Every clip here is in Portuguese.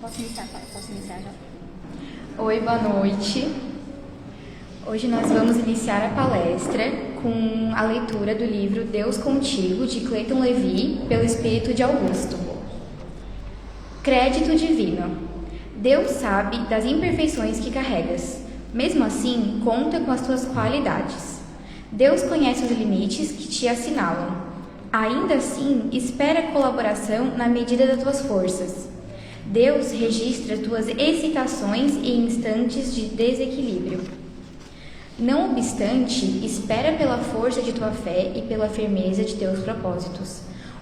Posso iniciar, pai? Posso iniciar já? Oi, boa noite. Hoje nós vamos iniciar a palestra com a leitura do livro Deus Contigo, de Clayton Levy, pelo Espírito de Augusto. Crédito divino. Deus sabe das imperfeições que carregas. Mesmo assim, conta com as tuas qualidades. Deus conhece os limites que te assinalam. Ainda assim, espera a colaboração na medida das tuas forças. Deus registra tuas excitações e instantes de desequilíbrio. Não obstante, espera pela força de tua fé e pela firmeza de teus propósitos.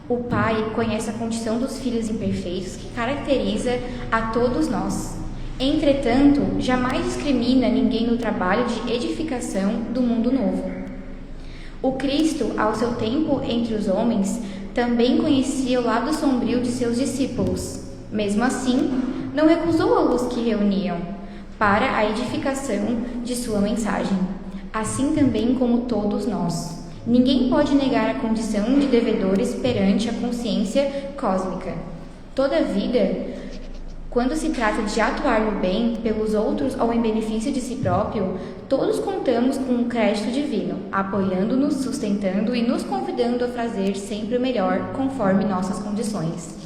O Pai conhece a condição dos filhos imperfeitos que caracteriza a todos nós. Entretanto, jamais discrimina ninguém no trabalho de edificação do mundo novo. O Cristo, ao seu tempo entre os homens, também conhecia o lado sombrio de seus discípulos. Mesmo assim, não recusou a luz que reuniam para a edificação de sua mensagem. Assim também como todos nós. Ninguém pode negar a condição de devedores perante a consciência cósmica. Todavia, quando se trata de atuar no bem pelos outros ou em benefício de si próprio, todos contamos com um crédito divino, apoiando-nos, sustentando e nos convidando a fazer sempre o melhor conforme nossas condições.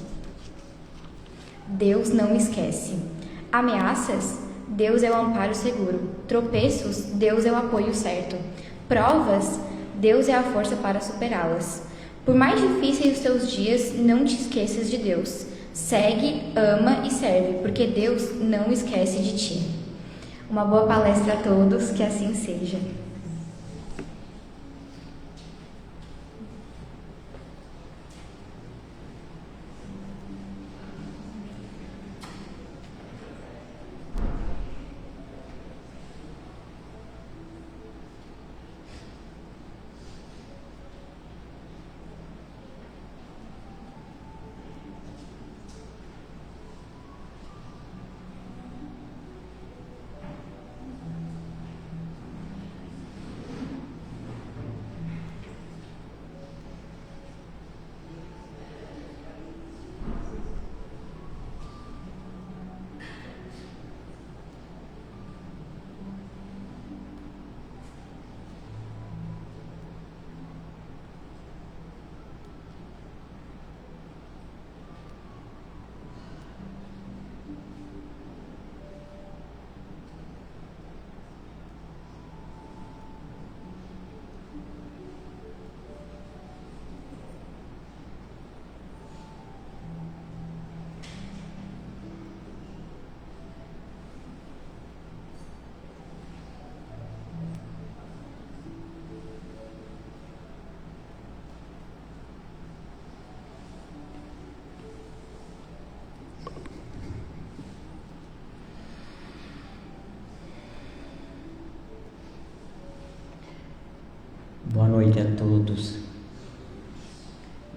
Deus não esquece. Ameaças? Deus é o amparo seguro. Tropeços? Deus é o apoio certo. Provas? Deus é a força para superá-las. Por mais difíceis os teus dias, não te esqueças de Deus. Segue, ama e serve, porque Deus não esquece de ti. Uma boa palestra a todos, que assim seja. Boa noite a todos.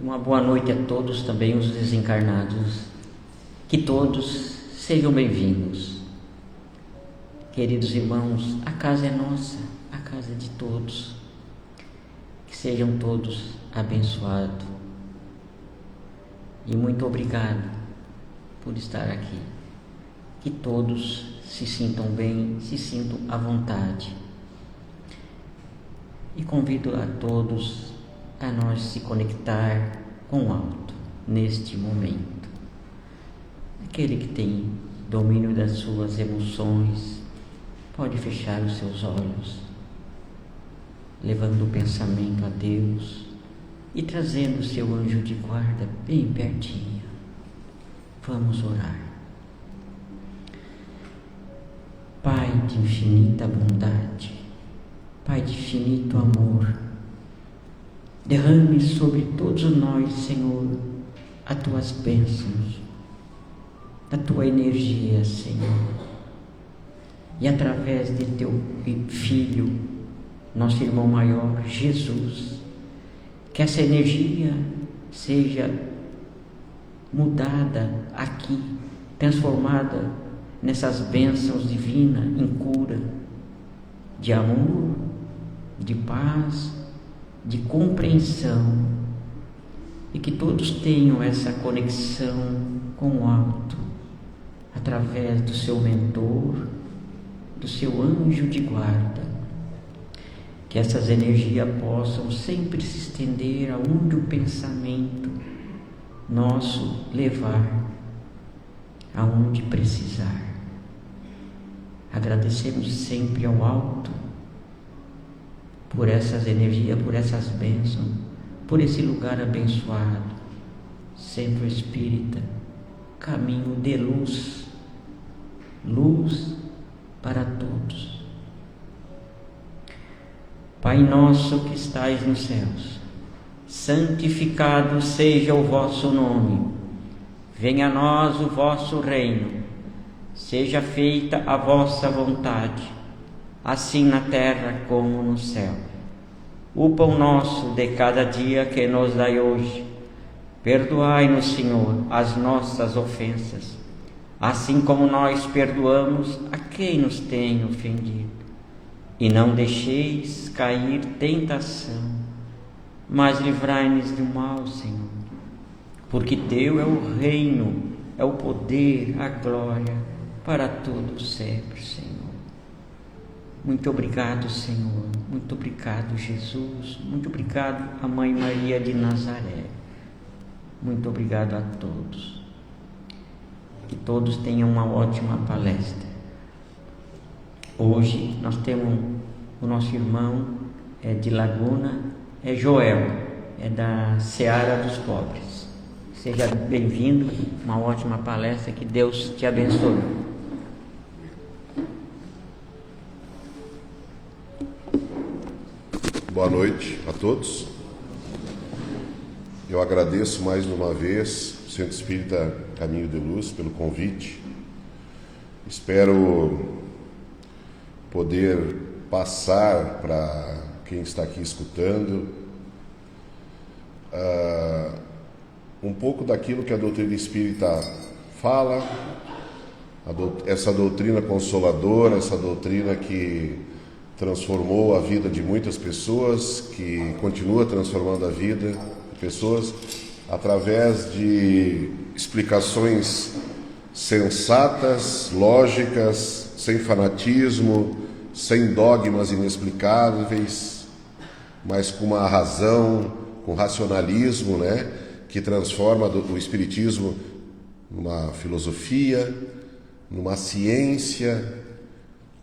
Uma boa noite a todos também os desencarnados. Que todos sejam bem-vindos. Queridos irmãos, a casa é nossa, a casa é de todos. Que sejam todos abençoados. E muito obrigado por estar aqui. Que todos se sintam bem, se sintam à vontade. E convido a todos a nós se conectar com o alto neste momento. Aquele que tem domínio das suas emoções pode fechar os seus olhos, levando o pensamento a Deus e trazendo o seu anjo de guarda bem pertinho. Vamos orar. Pai de infinita bondade, Pai de infinito amor, derrame sobre todos nós, Senhor, as tuas bênçãos, a tua energia, Senhor. E através de teu Filho, nosso irmão maior, Jesus, que essa energia seja mudada aqui, transformada nessas bênçãos divinas em cura, de amor, de paz, de compreensão, e que todos tenham essa conexão com o alto, através do seu mentor, do seu anjo de guarda, que essas energias possam sempre se estender aonde o pensamento nosso levar, aonde precisar. Agradecemos sempre ao alto por essas energias, por essas bênçãos, por esse lugar abençoado, Centro Espírita, caminho de luz, luz para todos. Pai nosso que estais nos céus, santificado seja o vosso nome. Venha a nós o vosso reino. Seja feita a vossa vontade, assim na terra como no céu. O pão nosso de cada dia que nos dai hoje. Perdoai-nos, Senhor, as nossas ofensas, assim como nós perdoamos a quem nos tem ofendido. E não deixeis cair tentação, mas livrai-nos do mal, Senhor. Porque teu é o reino, é o poder, a glória, para todos sempre, Senhor. Muito obrigado, Senhor. Muito obrigado, Jesus. Muito obrigado a Mãe Maria de Nazaré. Muito obrigado a todos. Que todos tenham uma ótima palestra. Hoje nós temos o nosso irmão de Laguna, Joel, da Seara dos Pobres. Seja bem-vindo, uma ótima palestra, que Deus te abençoe. Boa noite a todos. Eu agradeço mais uma vez o Centro Espírita Caminho de Luz pelo convite. Espero poder passar para quem está aqui escutando um pouco daquilo que a doutrina espírita fala, essa doutrina consoladora, essa doutrina que transformou a vida de muitas pessoas, que continua transformando a vida de pessoas através de explicações sensatas, lógicas, sem fanatismo, sem dogmas inexplicáveis, mas com uma razão, com racionalismo, que transforma o Espiritismo numa filosofia, numa ciência,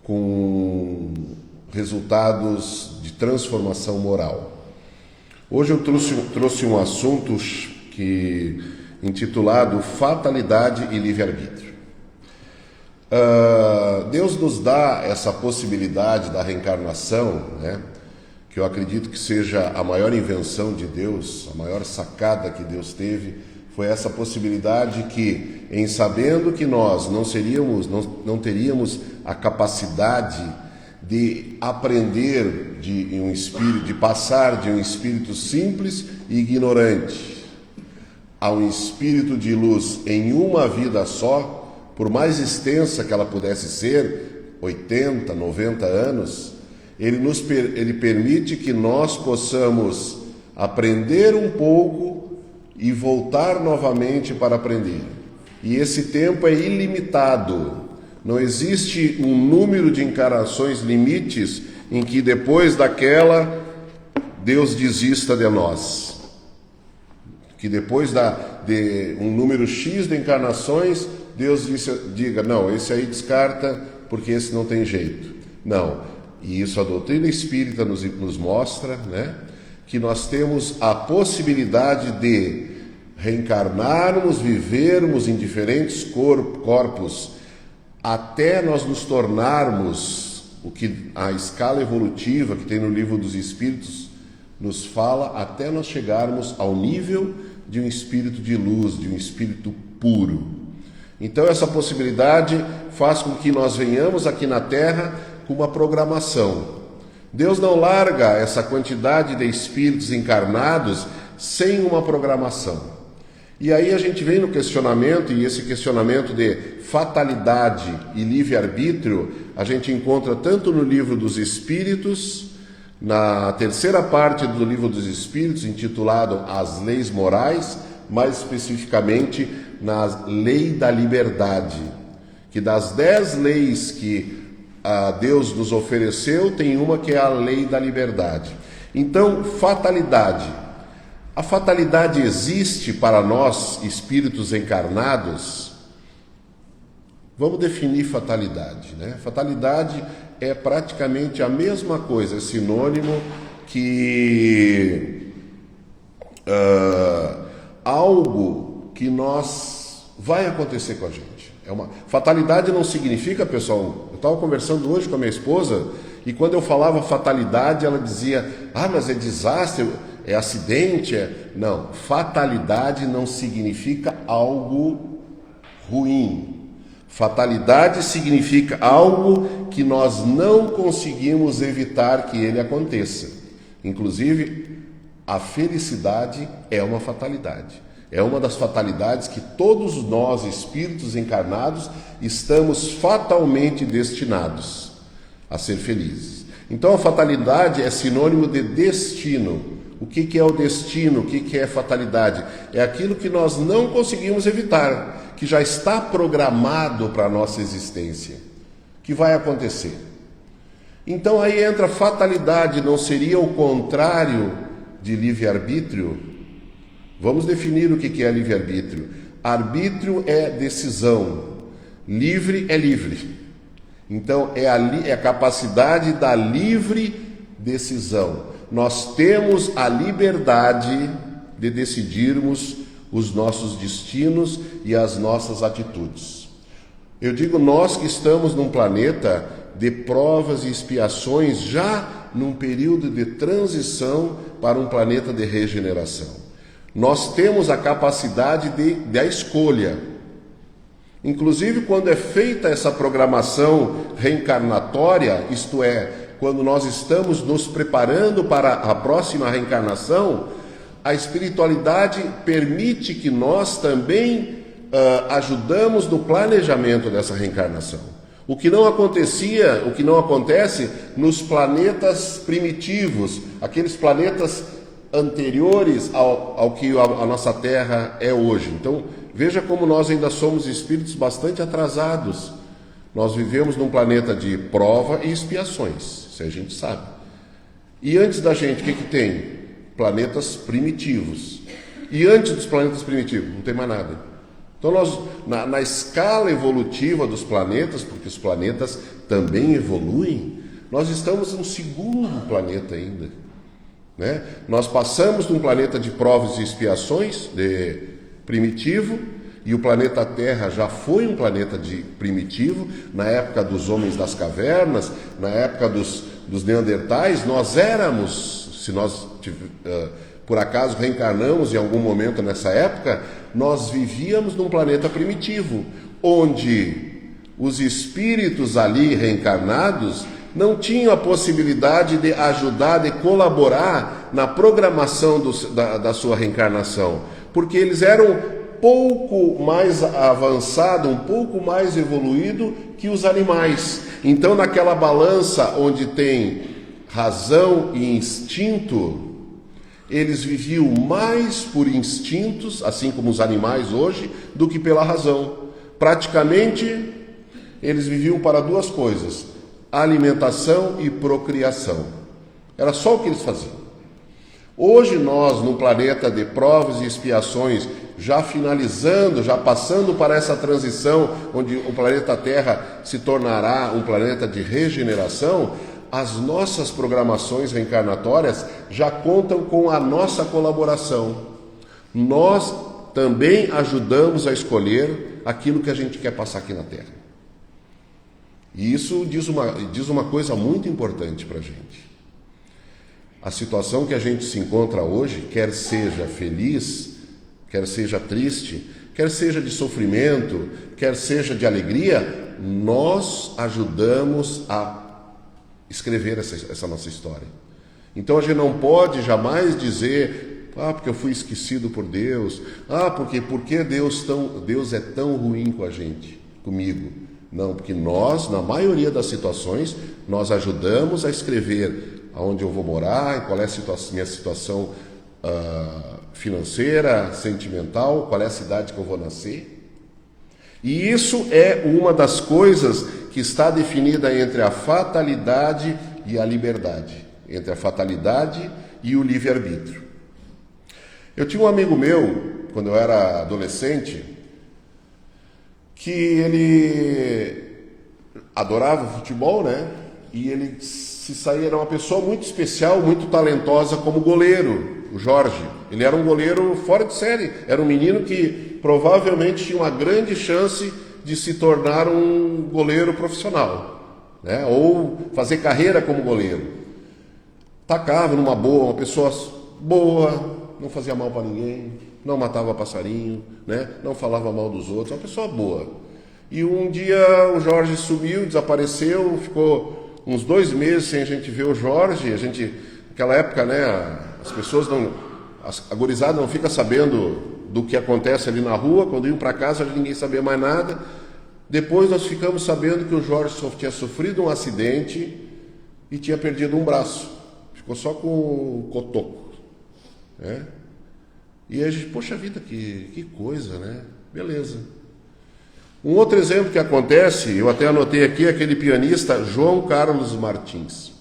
com resultados de transformação moral. Hoje eu trouxe um assunto intitulado Fatalidade e Livre-Arbítrio. Deus nos dá essa possibilidade da reencarnação, que eu acredito que seja a maior invenção de Deus, a maior sacada que Deus teve, foi essa possibilidade que, em sabendo que nós não teríamos a capacidade de aprender de passar de um espírito simples e ignorante a um espírito de luz em uma vida só, por mais extensa que ela pudesse ser, 80, 90 anos, ele permite que nós possamos aprender um pouco e voltar novamente para aprender. E esse tempo é ilimitado. Não existe um número de encarnações limites em que depois daquela Deus desista de nós. Que depois de um número X de encarnações, Deus diga, não, esse aí descarta porque esse não tem jeito. Não. E isso a doutrina espírita nos mostra, que nós temos a possibilidade de reencarnarmos, vivermos em diferentes corpos, até nós nos tornarmos o que a escala evolutiva que tem no Livro dos Espíritos nos fala, até nós chegarmos ao nível de um espírito de luz, de um espírito puro. Então essa possibilidade faz com que nós venhamos aqui na Terra com uma programação. Deus não larga essa quantidade de espíritos encarnados sem uma programação. E aí a gente vem no questionamento, e esse questionamento de fatalidade e livre-arbítrio, a gente encontra tanto no Livro dos Espíritos, na terceira parte do Livro dos Espíritos, intitulado As Leis Morais, mais especificamente na Lei da Liberdade. que das 10 leis que Deus nos ofereceu, tem uma que é a lei da liberdade. Então, fatalidade. A fatalidade existe para nós, espíritos encarnados? Vamos definir fatalidade, né? Fatalidade é praticamente a mesma coisa, é sinônimo que algo que vai acontecer com a gente. Fatalidade não significa, pessoal, eu estava conversando hoje com a minha esposa e quando eu falava fatalidade ela dizia, mas é desastre, é acidente, Não, fatalidade não significa algo ruim. Fatalidade significa algo que nós não conseguimos evitar que ele aconteça. Inclusive, a felicidade é uma fatalidade. É uma das fatalidades que todos nós, espíritos encarnados, estamos fatalmente destinados a ser felizes. Então, a fatalidade é sinônimo de destino. O que é o destino? O que é fatalidade? É aquilo que nós não conseguimos evitar, que já está programado para a nossa existência, que vai acontecer. Então, aí entra fatalidade, não seria o contrário de livre-arbítrio? Vamos definir o que é livre-arbítrio. Arbítrio é decisão, livre é livre. Então, é a capacidade da livre decisão. Nós temos a liberdade de decidirmos os nossos destinos e as nossas atitudes. Eu digo nós que estamos num planeta de provas e expiações, já num período de transição para um planeta de regeneração. Nós temos a capacidade da escolha. Inclusive, quando é feita essa programação reencarnatória, isto é, quando nós estamos nos preparando para a próxima reencarnação, a espiritualidade permite que nós também ajudamos no planejamento dessa reencarnação. O que não acontece nos planetas primitivos, aqueles planetas anteriores ao que a nossa Terra é hoje. Então, veja como nós ainda somos espíritos bastante atrasados. Nós vivemos num planeta de prova e expiações, isso a gente sabe. E antes da gente, o que tem? Planetas primitivos. E antes dos planetas primitivos, não tem mais nada. Então, nós, na escala evolutiva dos planetas, porque os planetas também evoluem, nós estamos no segundo planeta ainda. Né? Nós passamos de um planeta de provas e expiações, de primitivo, e o planeta Terra já foi um planeta de primitivo, na época dos homens das cavernas, na época dos neandertais, nós éramos, se nós por acaso reencarnamos em algum momento nessa época, nós vivíamos num planeta primitivo, onde os espíritos ali reencarnados não tinham a possibilidade de ajudar, de colaborar na programação da sua reencarnação, porque eles eram pouco mais avançado, um pouco mais evoluído que os animais. Então, naquela balança onde tem razão e instinto, eles viviam mais por instintos, assim como os animais hoje, do que pela razão. Praticamente, eles viviam para duas coisas: alimentação e procriação. Era só o que eles faziam. Hoje nós, no planeta de provas e expiações, já finalizando, já passando para essa transição, onde o planeta Terra se tornará um planeta de regeneração, as nossas programações reencarnatórias já contam com a nossa colaboração. Nós também ajudamos a escolher aquilo que a gente quer passar aqui na Terra. E isso diz uma coisa muito importante para a gente. A situação que a gente se encontra hoje, quer seja feliz, quer seja triste, quer seja de sofrimento, quer seja de alegria, nós ajudamos a escrever essa nossa história. Então a gente não pode jamais dizer, porque eu fui esquecido por Deus, porque Deus é tão ruim com a gente, comigo. Não, porque nós, na maioria das situações, nós ajudamos a escrever aonde eu vou morar, qual é a minha situação financeira, sentimental, qual é a cidade que eu vou nascer. E isso é uma das coisas que está definida entre a fatalidade e a liberdade, entre a fatalidade e o livre-arbítrio. Eu tinha um amigo meu, quando eu era adolescente, que ele adorava futebol, né? E ele se saía, era uma pessoa muito especial, muito talentosa como goleiro, o Jorge. Ele era um goleiro fora de série, era um menino que provavelmente tinha uma grande chance de se tornar um goleiro profissional, né? Ou fazer carreira como goleiro. Tacava numa boa, uma pessoa boa, não fazia mal para ninguém, não matava passarinho, né? Não falava mal dos outros, uma pessoa boa. E um dia o Jorge sumiu, desapareceu, ficou uns 2 meses sem a gente ver o Jorge. A gente, naquela época, né, as pessoas não, a gurizada não fica sabendo do que acontece ali na rua. Quando iam para casa, ninguém sabia mais nada. Depois nós ficamos sabendo que o Jorge tinha sofrido um acidente e tinha perdido um braço. Ficou só com o cotoco, né? E a gente, poxa vida, que coisa, né? Beleza. Um outro exemplo que acontece, eu até anotei aqui, é aquele pianista João Carlos Martins.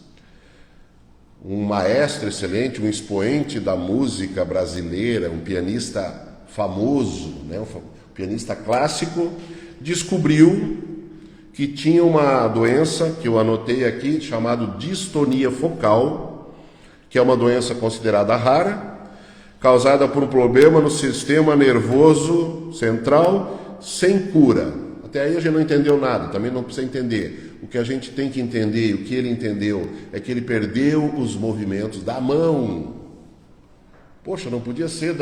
Um maestro excelente, um expoente da música brasileira, um pianista famoso, né? Um pianista clássico, descobriu que tinha uma doença, que eu anotei aqui, chamada distonia focal, que é uma doença considerada rara, causada por um problema no sistema nervoso central, sem cura. Até aí a gente não entendeu nada, também não precisa entender. O que a gente tem que entender, o que ele entendeu, é que ele perdeu os movimentos da mão. Poxa, não podia ser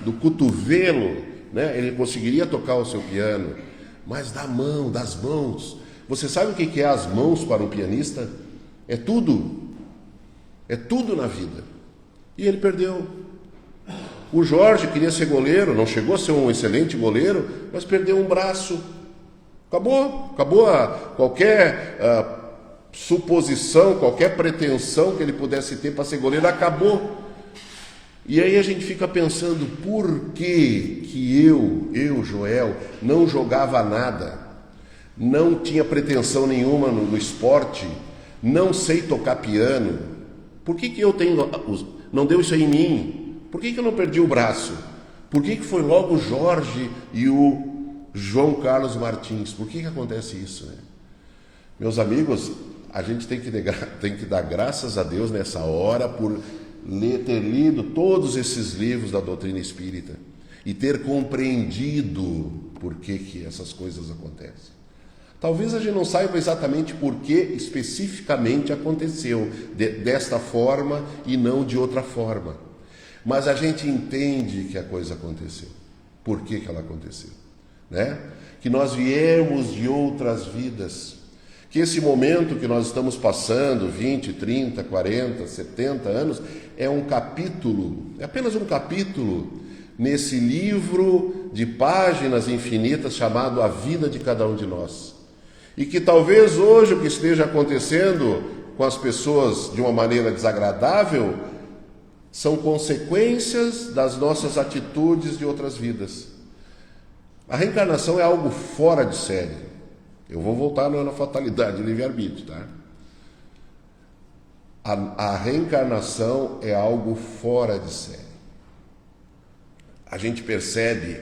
do cotovelo, né? Ele conseguiria tocar o seu piano, mas da mão, das mãos. Você sabe o que é as mãos para um pianista? É tudo. É tudo na vida. E ele perdeu. O Jorge queria ser goleiro, não chegou a ser um excelente goleiro, mas perdeu um braço. Acabou qualquer suposição, qualquer pretensão que ele pudesse ter para ser goleiro, acabou. E aí a gente fica pensando, por que eu, Joel, não jogava nada, não tinha pretensão nenhuma no esporte, não sei tocar piano, por que eu tenho, não deu isso aí em mim? Por que eu não perdi o braço? Por que foi logo o Jorge e o João Carlos Martins? Por que acontece isso, né? Meus amigos, a gente tem que dar graças a Deus nessa hora por ter lido todos esses livros da doutrina espírita e ter compreendido por que essas coisas acontecem. Talvez a gente não saiba exatamente por que especificamente aconteceu desta forma e não de outra forma. Mas a gente entende que a coisa aconteceu. Por que ela aconteceu? Né? Que nós viemos de outras vidas. Que esse momento que nós estamos passando, 20, 30, 40, 70 anos, é um capítulo, é apenas um capítulo nesse livro de páginas infinitas chamado A Vida de Cada Um de Nós. E que talvez hoje o que esteja acontecendo com as pessoas de uma maneira desagradável são consequências das nossas atitudes de outras vidas. A reencarnação é algo fora de série. Eu vou voltar na fatalidade, livre-arbítrio, tá? A reencarnação é algo fora de série. A gente percebe,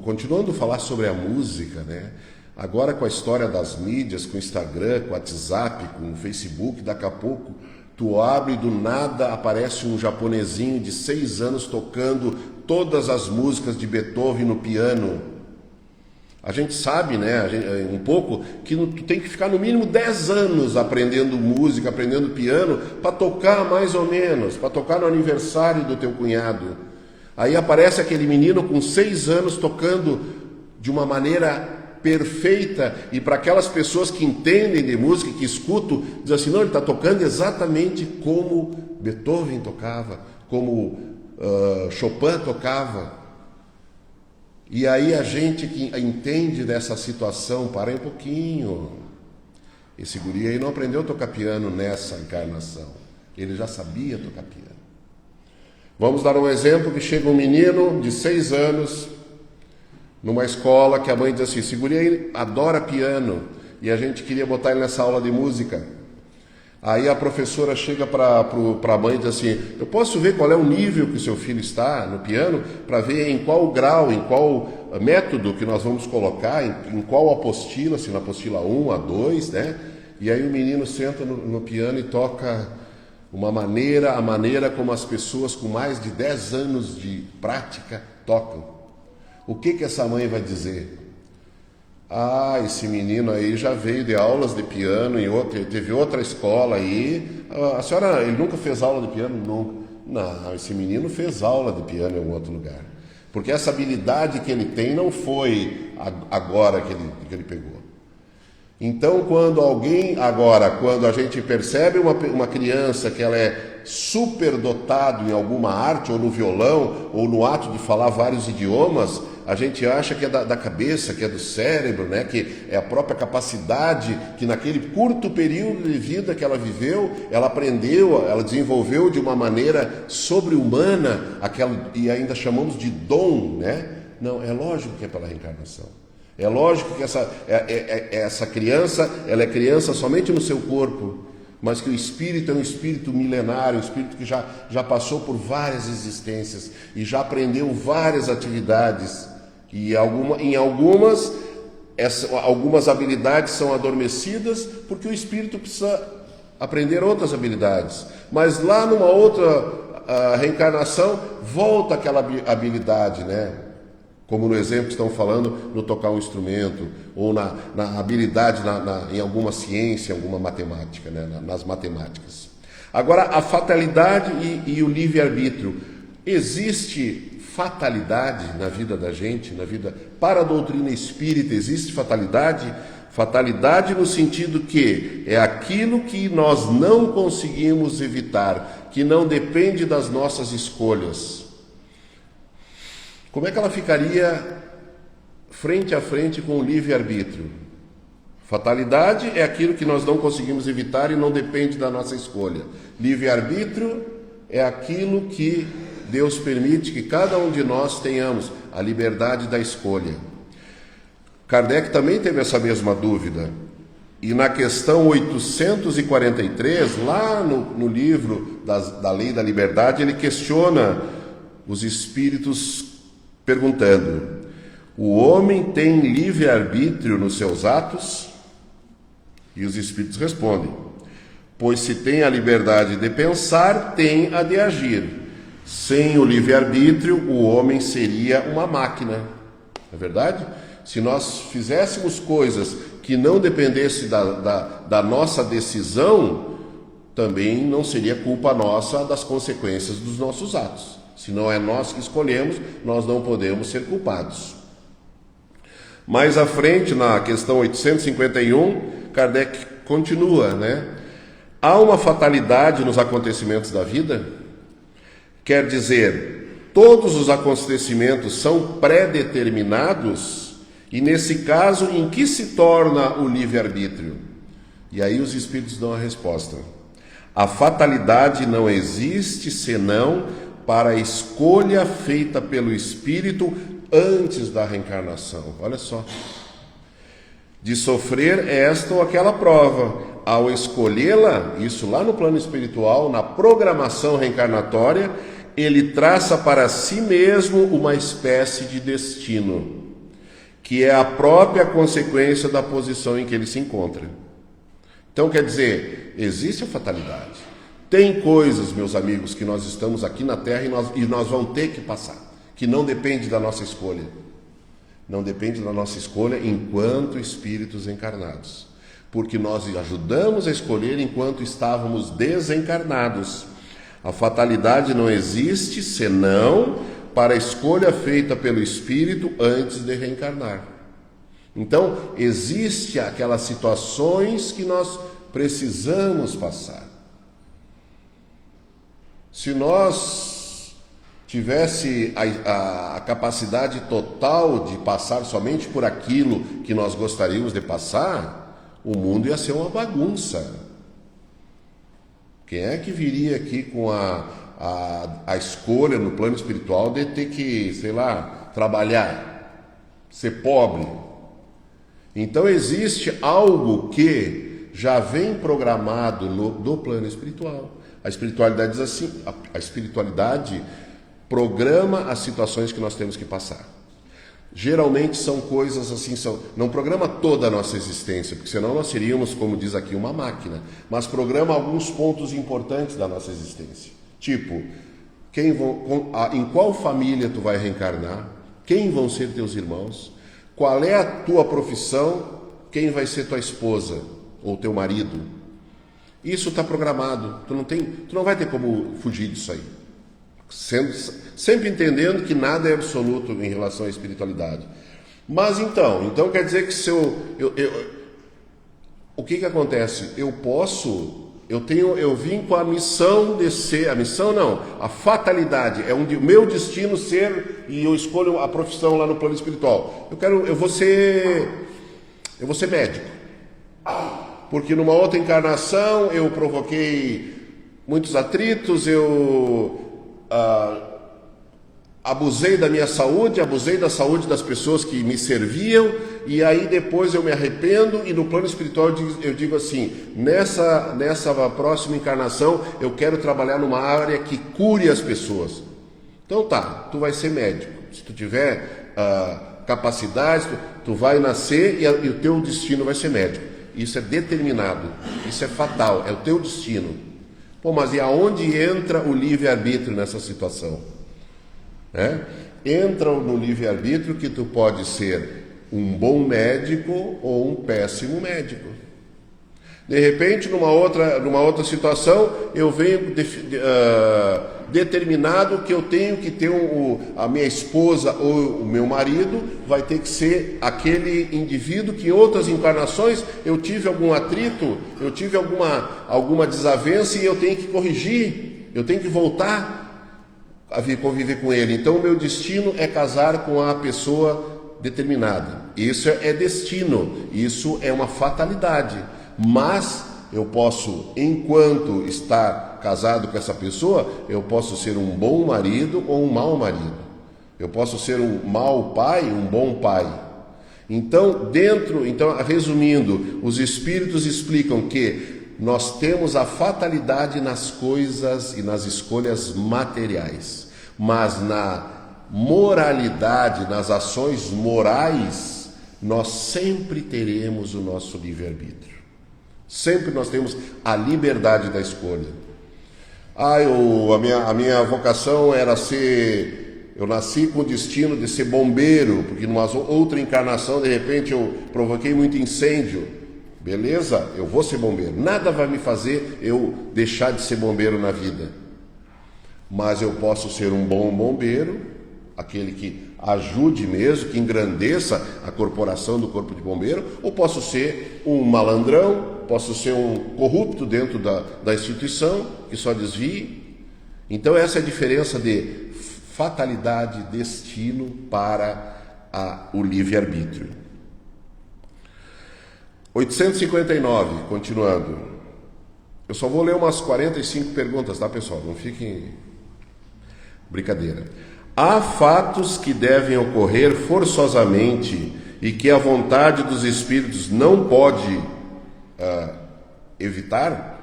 continuando a falar sobre a música, né? Agora com a história das mídias, com o Instagram, com o WhatsApp, com o Facebook, daqui a pouco tu abre e do nada aparece um japonesinho de 6 anos tocando todas as músicas de Beethoven no piano. A gente sabe, né, um pouco, que tu tem que ficar no mínimo 10 anos aprendendo música, aprendendo piano, para tocar mais ou menos, para tocar no aniversário do teu cunhado. Aí aparece aquele menino com 6 anos tocando de uma maneira perfeita, e para aquelas pessoas que entendem de música, que escutam, diz assim, não, ele está tocando exatamente como Beethoven tocava, como Chopin tocava. E aí a gente que entende dessa situação, para um pouquinho, esse guri aí não aprendeu a tocar piano nessa encarnação, ele já sabia tocar piano. Vamos dar um exemplo que chega um menino de 6 anos, numa escola que a mãe diz assim, esse guri aí adora piano, e a gente queria botar ele nessa aula de música. Aí a professora chega para a mãe e diz assim, eu posso ver qual é o nível que o seu filho está no piano, para ver em qual grau, em qual método que nós vamos colocar, em qual apostila, se na apostila 1, a 2, né? E aí o menino senta no piano e toca a maneira como as pessoas com mais de 10 anos de prática tocam. O que essa mãe vai dizer? Ah, esse menino aí já veio de aulas de piano teve outra escola aí. A senhora, ele nunca fez aula de piano? Nunca. Não, esse menino fez aula de piano em algum outro lugar. Porque essa habilidade que ele tem não foi agora que ele pegou. Então, quando a gente percebe uma criança que ela é superdotado em alguma arte, ou no violão, ou no ato de falar vários idiomas, a gente acha que é da cabeça, que é do cérebro, né? Que é a própria capacidade que naquele curto período de vida que ela viveu, ela aprendeu, ela desenvolveu de uma maneira sobre-humana, e ainda chamamos de dom, né? Não, é lógico que é pela reencarnação. É lógico que essa criança, ela é criança somente no seu corpo, mas que o espírito é um espírito milenário, um espírito que já passou por várias existências e já aprendeu várias atividades. E em algumas habilidades são adormecidas porque o espírito precisa aprender outras habilidades. Mas lá numa outra reencarnação volta aquela habilidade, né? Como no exemplo que estão falando, no tocar um instrumento, ou na habilidade em alguma ciência, em alguma matemática, né? Nas matemáticas. Agora, a fatalidade e o livre-arbítrio. Existe fatalidade na vida da gente, para a doutrina espírita existe fatalidade? Fatalidade no sentido que é aquilo que nós não conseguimos evitar, que não depende das nossas escolhas. Como é que ela ficaria frente a frente com o livre-arbítrio? Fatalidade é aquilo que nós não conseguimos evitar e não depende da nossa escolha. Livre-arbítrio é aquilo que Deus permite que cada um de nós tenhamos, a liberdade da escolha. Kardec também teve essa mesma dúvida. E na questão 843, lá no livro da Lei da Liberdade, ele questiona os espíritos perguntando: o homem tem livre-arbítrio nos seus atos? E os espíritos respondem: pois se tem a liberdade de pensar, tem a de agir. Sem o livre-arbítrio, o homem seria uma máquina. Não é verdade? Se nós fizéssemos coisas que não dependessem da nossa decisão, também não seria culpa nossa das consequências dos nossos atos. Se não é nós que escolhemos, nós não podemos ser culpados. Mais à frente, na questão 851, Kardec continua, né? Há uma fatalidade nos acontecimentos da vida? Quer dizer, todos os acontecimentos são pré-determinados? E nesse caso, em que se torna o livre-arbítrio? E aí os espíritos dão a resposta: a fatalidade não existe senão para a escolha feita pelo espírito antes da reencarnação. Olha só. De sofrer esta ou aquela prova. Ao escolhê-la, isso lá no plano espiritual, na programação reencarnatória, ele traça para si mesmo uma espécie de destino, que é a própria consequência da posição em que ele se encontra. Então, quer dizer, existe a fatalidade. Tem coisas, meus amigos, que nós estamos aqui na Terra e nós vamos ter que passar, que não depende da nossa escolha. Não depende da nossa escolha enquanto espíritos encarnados. Porque nós ajudamos a escolher enquanto estávamos desencarnados. A fatalidade não existe senão para a escolha feita pelo espírito antes de reencarnar. Então, existem aquelas situações que nós precisamos passar. Se nós tivesse a capacidade total de passar somente por aquilo que nós gostaríamos de passar, o mundo ia ser uma bagunça. Quem é que viria aqui com a escolha no plano espiritual de ter que, sei lá, trabalhar ser pobre. Então existe algo que já vem programado do plano espiritual. A espiritualidade diz assim, a espiritualidade programa as situações que nós temos que passar. Geralmente são coisas assim, não programa toda a nossa existência, porque senão nós seríamos, como diz aqui, uma máquina, mas programa alguns pontos importantes da nossa existência. Tipo, em qual família tu vai reencarnar, quem vão ser teus irmãos, qual é a tua profissão, quem vai ser tua esposa ou teu marido. Isso está programado, tu não vai ter como fugir disso aí. Sempre entendendo que nada é absoluto em relação à espiritualidade. Mas então quer dizer que o que acontece? Eu vim com a missão de ser, a fatalidade, é o meu destino ser, e eu escolho a profissão lá no plano espiritual. Eu vou ser médico. Porque numa outra encarnação eu provoquei muitos atritos, eu abusei da minha saúde, abusei da saúde das pessoas que me serviam, e aí depois eu me arrependo, e no plano espiritual eu digo assim, nessa próxima encarnação eu quero trabalhar numa área que cure as pessoas. Então tá, tu vai ser médico, se tu tiver capacidade, tu vai nascer e o teu destino vai ser médico. Isso é determinado, isso é fatal, é o teu destino. Pô, mas e aonde entra o livre-arbítrio nessa situação? Entra no livre-arbítrio que tu pode ser um bom médico ou um péssimo médico. De repente, numa outra situação, eu venho determinado que eu tenho que ter a minha esposa ou o meu marido vai ter que ser aquele indivíduo que em outras encarnações eu tive algum atrito, eu tive alguma desavença e eu tenho que corrigir, eu tenho que voltar a conviver com ele. Então o meu destino é casar com a pessoa determinada. Isso é destino, isso é uma fatalidade. Mas eu posso, enquanto estar casado com essa pessoa, eu posso ser um bom marido ou um mau marido. Eu posso ser um mau pai, um bom pai. Então, resumindo, os espíritos explicam que nós temos a fatalidade nas coisas e nas escolhas materiais, mas na moralidade, nas ações morais, nós sempre teremos o nosso livre-arbítrio. Sempre nós temos a liberdade da escolha. A minha vocação era ser... Eu nasci com o destino de ser bombeiro, porque numa outra encarnação, de repente, eu provoquei muito incêndio. Beleza, eu vou ser bombeiro. Nada vai me fazer eu deixar de ser bombeiro na vida. Mas eu posso ser um bom bombeiro, aquele que ajude mesmo, que engrandeça a corporação do corpo de bombeiro, ou posso ser um malandrão, posso ser um corrupto dentro da instituição, que só desvie. Então essa é a diferença de fatalidade, destino para o livre-arbítrio. 859, continuando. Eu só vou ler umas 45 perguntas, tá, pessoal? Não fiquem... Brincadeira. Há fatos que devem ocorrer forçosamente e que a vontade dos espíritos não pode evitar?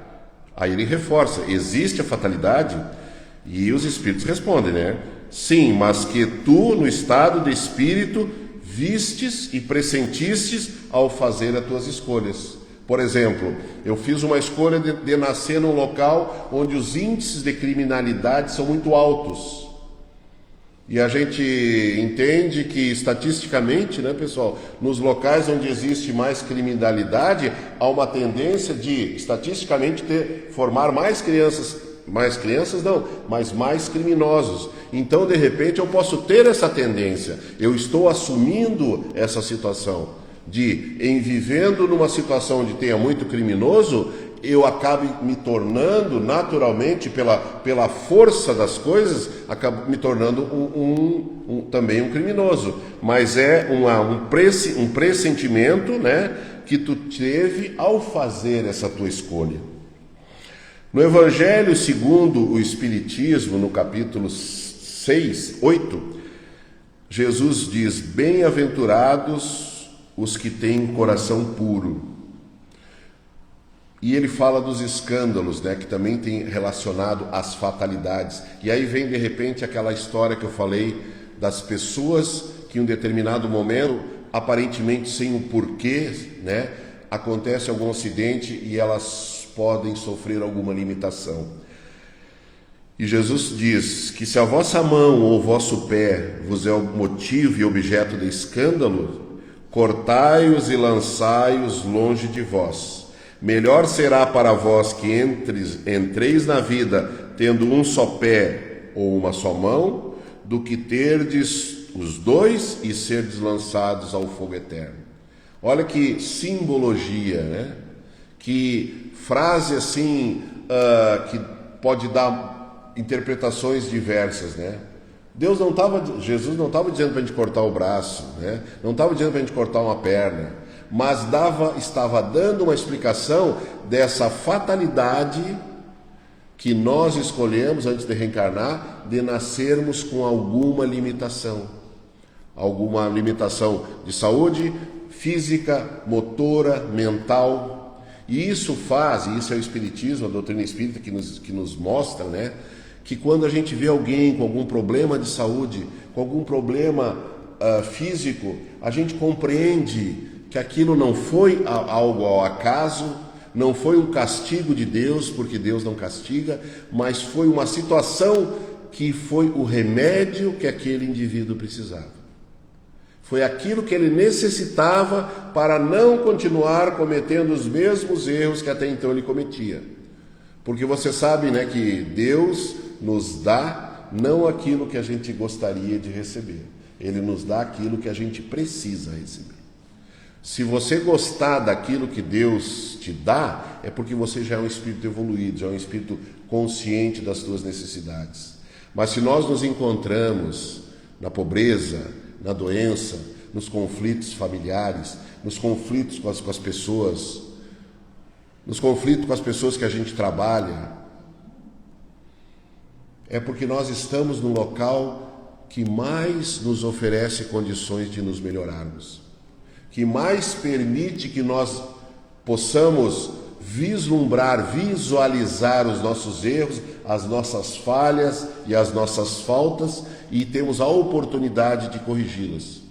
Aí ele reforça, existe a fatalidade? E os espíritos respondem, né? Sim, mas que tu, no estado de espírito, vistes e pressentistes ao fazer as tuas escolhas. Por exemplo, eu fiz uma escolha de nascer num local onde os índices de criminalidade são muito altos. E a gente entende que estatisticamente, né, pessoal, nos locais onde existe mais criminalidade, há uma tendência de, estatisticamente, formar mais criminosos. Então, de repente, eu posso ter essa tendência. Eu estou assumindo essa situação de, em vivendo numa situação onde tenha muito criminoso, eu acabo me tornando, naturalmente, pela força das coisas, acabo me tornando também um criminoso. Mas é um pressentimento, né, que tu teve ao fazer essa tua escolha. No Evangelho segundo o Espiritismo, no capítulo 8, Jesus diz: bem-aventurados os que têm coração puro. E ele fala dos escândalos, né, que também tem relacionado às fatalidades. E aí vem de repente aquela história que eu falei das pessoas que em um determinado momento, aparentemente sem um porquê, né, acontece algum acidente e elas podem sofrer alguma limitação. E Jesus diz que se a vossa mão ou o vosso pé vos é o motivo e objeto de escândalo, cortai-os e lançai-os longe de vós. Melhor será para vós que entreis na vida tendo um só pé ou uma só mão, do que terdes os dois e serdes lançados ao fogo eterno. Olha que simbologia, né? Que frase assim, que pode dar interpretações diversas, né? Jesus não estava dizendo para a gente cortar o braço, né? Não estava dizendo para a gente cortar uma perna, mas estava dando uma explicação dessa fatalidade que nós escolhemos antes de reencarnar, de nascermos com alguma limitação de saúde física, motora, mental. E isso é o Espiritismo, a doutrina espírita que nos mostra, né, que quando a gente vê alguém com algum problema de saúde, com algum problema físico, a gente compreende que aquilo não foi algo ao acaso, não foi um castigo de Deus, porque Deus não castiga, mas foi uma situação que foi o remédio que aquele indivíduo precisava. Foi aquilo que ele necessitava para não continuar cometendo os mesmos erros que até então ele cometia. Porque você sabe, né, que Deus nos dá não aquilo que a gente gostaria de receber. Ele nos dá aquilo que a gente precisa receber. Se você gostar daquilo que Deus te dá, é porque você já é um espírito evoluído, já é um espírito consciente das suas necessidades. Mas se nós nos encontramos na pobreza, na doença, nos conflitos familiares, nos conflitos com as pessoas, nos conflitos com as pessoas que a gente trabalha, é porque nós estamos no local que mais nos oferece condições de nos melhorarmos, que mais permite que nós possamos visualizar os nossos erros, as nossas falhas e as nossas faltas, e temos a oportunidade de corrigi-las.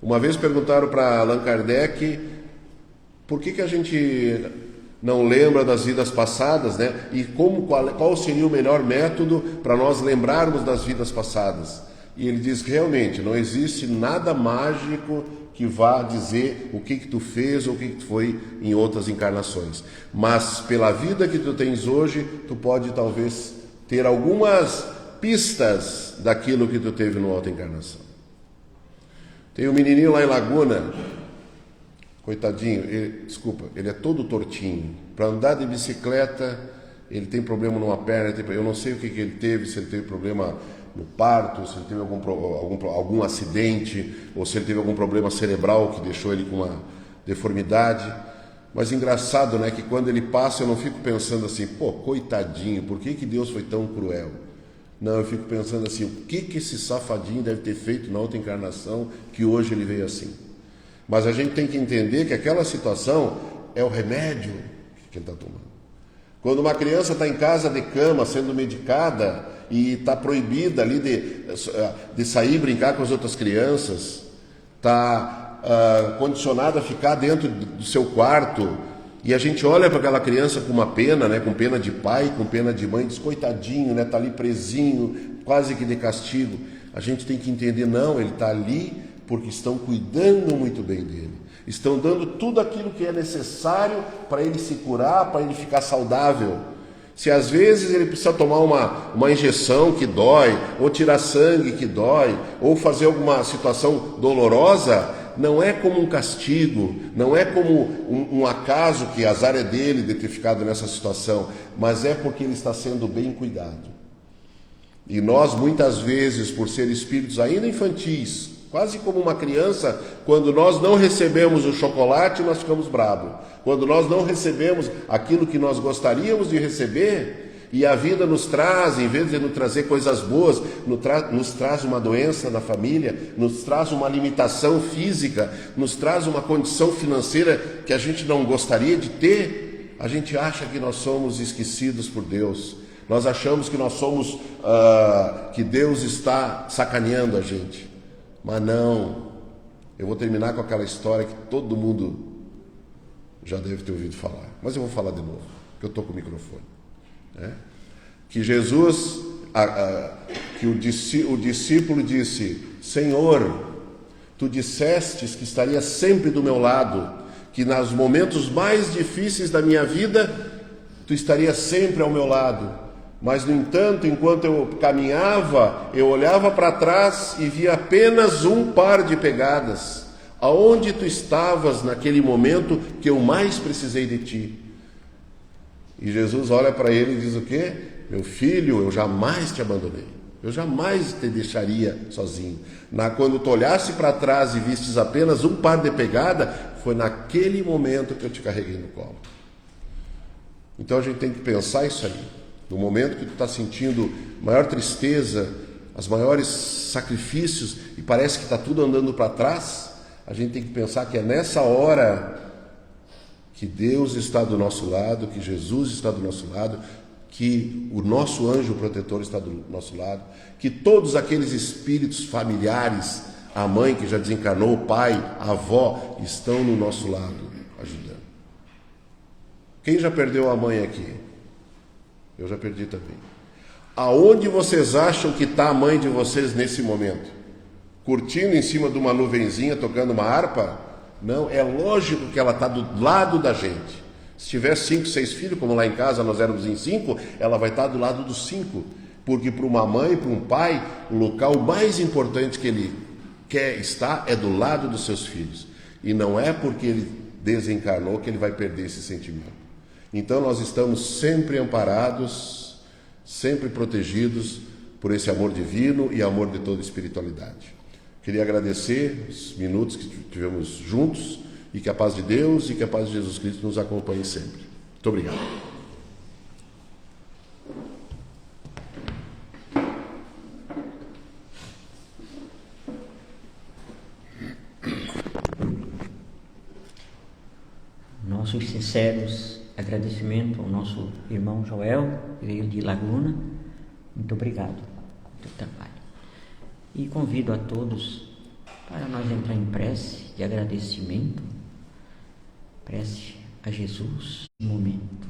Uma vez perguntaram para Allan Kardec por que a gente não lembra das vidas passadas, né? E qual seria o melhor método para nós lembrarmos das vidas passadas. E ele diz que realmente não existe nada mágico que vá dizer o que tu fez ou o que tu foi em outras encarnações. Mas pela vida que tu tens hoje, tu pode talvez ter algumas pistas daquilo que tu teve numa outra encarnação. Tem um menininho lá em Laguna, coitadinho, ele é todo tortinho. Para andar de bicicleta, ele tem problema numa perna, eu não sei o que ele teve, se ele teve problema no parto, se ele teve algum acidente, ou se ele teve algum problema cerebral que deixou ele com uma deformidade. Mas engraçado, né, que quando ele passa eu não fico pensando assim, coitadinho, por que Deus foi tão cruel? Não, eu fico pensando assim, o que esse safadinho deve ter feito na outra encarnação que hoje ele veio assim? Mas a gente tem que entender que aquela situação é o remédio que ele está tomando. Quando uma criança está em casa de cama sendo medicada e está proibida ali de sair brincar com as outras crianças, está condicionada a ficar dentro do seu quarto, e a gente olha para aquela criança com uma pena, né, com pena de pai, com pena de mãe, diz, coitadinho, né, está ali presinho, quase que de castigo. A gente tem que entender, não, ele está ali porque estão cuidando muito bem dele. Estão dando tudo aquilo que é necessário para ele se curar, para ele ficar saudável. Se às vezes ele precisa tomar uma injeção que dói, ou tirar sangue que dói, ou fazer alguma situação dolorosa, não é como um castigo, não é como um acaso que azar é dele de ter ficado nessa situação, mas é porque ele está sendo bem cuidado. E nós muitas vezes, por ser espíritos ainda infantis, quase como uma criança, quando nós não recebemos o chocolate, nós ficamos bravos. Quando nós não recebemos aquilo que nós gostaríamos de receber, E a vida nos traz, em vez de nos trazer coisas boas, nos traz uma doença na família, nos traz uma limitação física, nos traz uma condição financeira que a gente não gostaria de ter. A gente acha que nós somos esquecidos por Deus. Nós achamos que nós somos, que Deus está sacaneando a gente. Mas não. Eu vou terminar com aquela história que todo mundo já deve ter ouvido falar. Mas eu vou falar de novo, porque eu estou com o microfone. Que Jesus, que o discípulo disse: Senhor, tu dissestes que estaria sempre do meu lado, que nos momentos mais difíceis da minha vida, tu estarias sempre ao meu lado. Mas, no entanto, enquanto eu caminhava, eu olhava para trás e via apenas um par de pegadas. Aonde tu estavas naquele momento que eu mais precisei de ti? E Jesus olha para ele e diz o quê? Meu filho, eu jamais te abandonei. Eu jamais te deixaria sozinho. Quando tu olhasse para trás e vistes apenas um par de pegada, foi naquele momento que eu te carreguei no colo. Então a gente tem que pensar isso aí. No momento que tu está sentindo maior tristeza, os maiores sacrifícios, e parece que está tudo andando para trás, a gente tem que pensar que é nessa hora que Deus está do nosso lado, que Jesus está do nosso lado, que o nosso anjo protetor está do nosso lado, que todos aqueles espíritos familiares, a mãe que já desencarnou, o pai, a avó, estão no nosso lado, ajudando. Quem já perdeu a mãe aqui? Eu já perdi também. Aonde vocês acham que está a mãe de vocês nesse momento? Curtindo em cima de uma nuvenzinha, tocando uma harpa? Não, é lógico que ela está do lado da gente. Se tiver 5, 6 filhos, como lá em casa nós éramos em 5, ela vai estar do lado dos 5. Porque para uma mãe, para um pai, o local mais importante que ele quer estar é do lado dos seus filhos. E não é porque ele desencarnou que ele vai perder esse sentimento. Então nós estamos sempre amparados, sempre protegidos por esse amor divino e amor de toda espiritualidade. Queria agradecer os minutos que tivemos juntos e que a paz de Deus e que a paz de Jesus Cristo nos acompanhe sempre. Muito obrigado. Nossos sinceros agradecimento ao nosso irmão Joel, que veio de Laguna. Muito obrigado pelo trabalho. E convido a todos para nós entrar em prece de agradecimento, prece a Jesus no momento.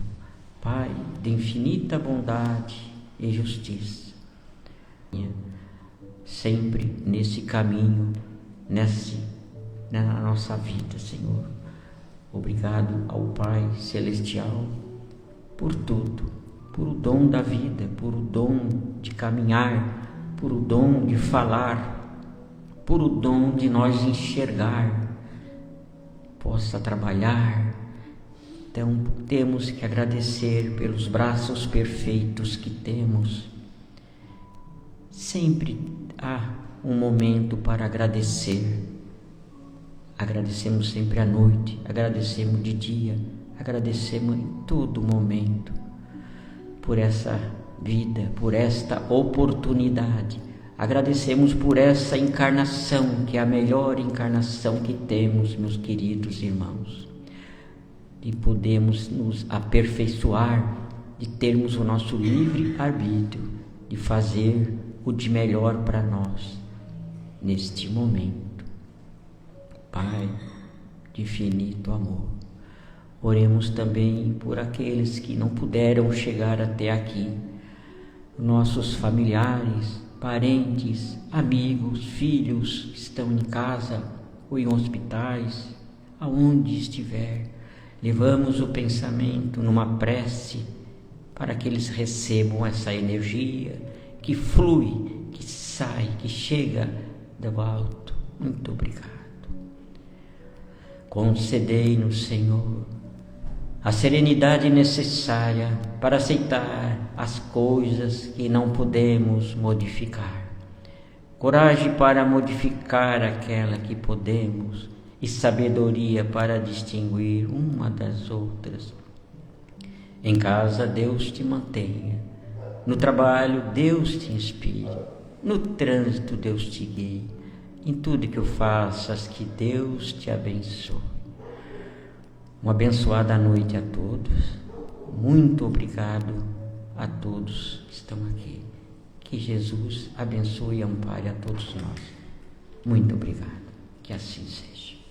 Pai de infinita bondade e justiça, sempre nesse caminho, na nossa vida, Senhor. Obrigado ao Pai Celestial por tudo, por o dom da vida, por o dom de caminhar, por o dom de falar, por o dom de nós enxergar, possa trabalhar. Então temos que agradecer pelos braços perfeitos que temos. Sempre há um momento para agradecer. Agradecemos sempre à noite, agradecemos de dia, agradecemos em todo momento por essa vida, por esta oportunidade. Agradecemos por essa encarnação, que é a melhor encarnação que temos, meus queridos irmãos. E podemos nos aperfeiçoar, de termos o nosso livre arbítrio, de fazer o de melhor para nós neste momento. Pai de infinito amor, oremos também por aqueles que não puderam chegar até aqui, nossos familiares, parentes, amigos, filhos que estão em casa ou em hospitais, aonde estiver. Levamos o pensamento numa prece para que eles recebam essa energia que flui, que sai, que chega do alto. Muito obrigado. Concedei-nos, Senhor, a serenidade necessária para aceitar as coisas que não podemos modificar, coragem para modificar aquela que podemos e sabedoria para distinguir uma das outras. Em casa, Deus te mantenha, No trabalho, Deus te inspire. No trânsito, Deus te guie. Em tudo que eu faças, que Deus te abençoe. Uma abençoada noite a todos. Muito obrigado a todos que estão aqui. Que Jesus abençoe e ampare a todos nós. Muito obrigado. Que assim seja.